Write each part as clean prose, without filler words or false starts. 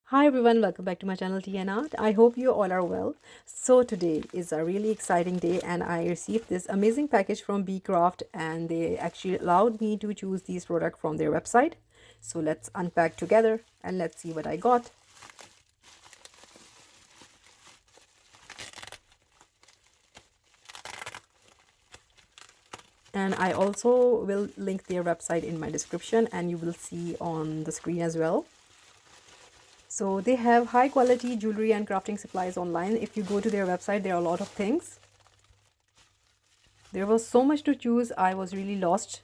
Hi everyone, welcome back to my channel Tea and Art. I hope you all are well. So today is a really exciting day and I received this amazing package from Craft, and they actually allowed me to choose these products from their website. So let's unpack together and let's see what I got. And I also will link their website in my description and you will see on the screen as well. So they have high quality jewelry and crafting supplies online. If you go to their website, there are a lot of things. There was so much to choose, I was really lost,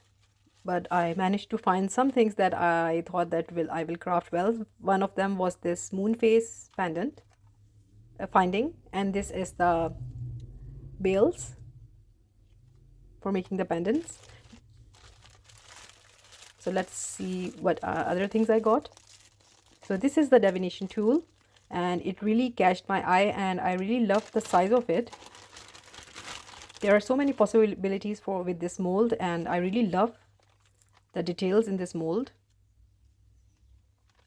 but I managed to find some things that I thought that I will craft well. One of them was this moon face pendant finding, and this is the bales for making the pendants. So let's see what other things I got. So this is the divination tool, and it really catched my eye and I really loved the size of it. There are so many possibilities with this mold, and I really love the details in this mold.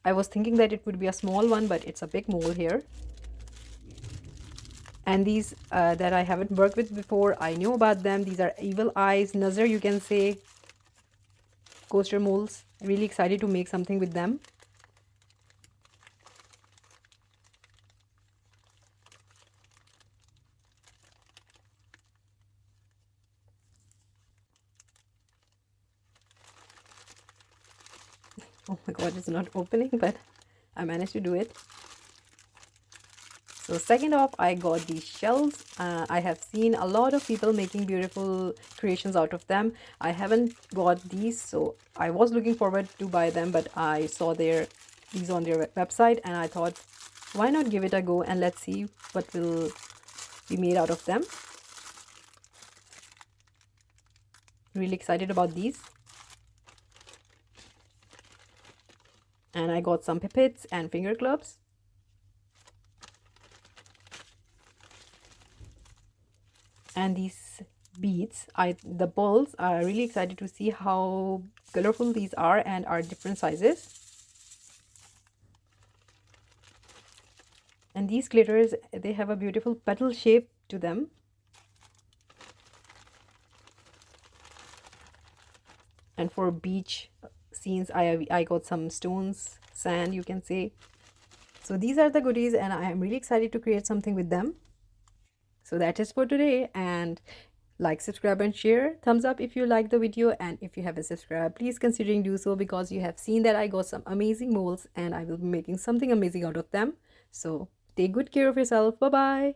I was thinking that it would be a small one, but it's a big mold here. And these that I haven't worked with before, I knew about them. These are evil eyes, nazar you can say, coaster molds. I'm really excited to make something with them. Oh my god, it's not opening, but I managed to do it. So second off, I got these shells. I have seen a lot of people making beautiful creations out of them. I haven't got these, so I was looking forward to buy them, but I saw these on their website and I thought, why not give it a go and let's see what will be made out of them. Really excited about these. And I got some pipettes and finger gloves. And these beads, the balls, are really excited to see how colorful these are and are different sizes. And these glitters, they have a beautiful petal shape to them. And for beach scenes, I got some stones, sand you can say. So these are the goodies and I am really excited to create something with them. So that is for today, and like, subscribe and share. Thumbs up if you like the video, and if you haven't subscribed, please considering do so, because you have seen that I got some amazing molds and I will be making something amazing out of them. So take good care of yourself. Bye bye.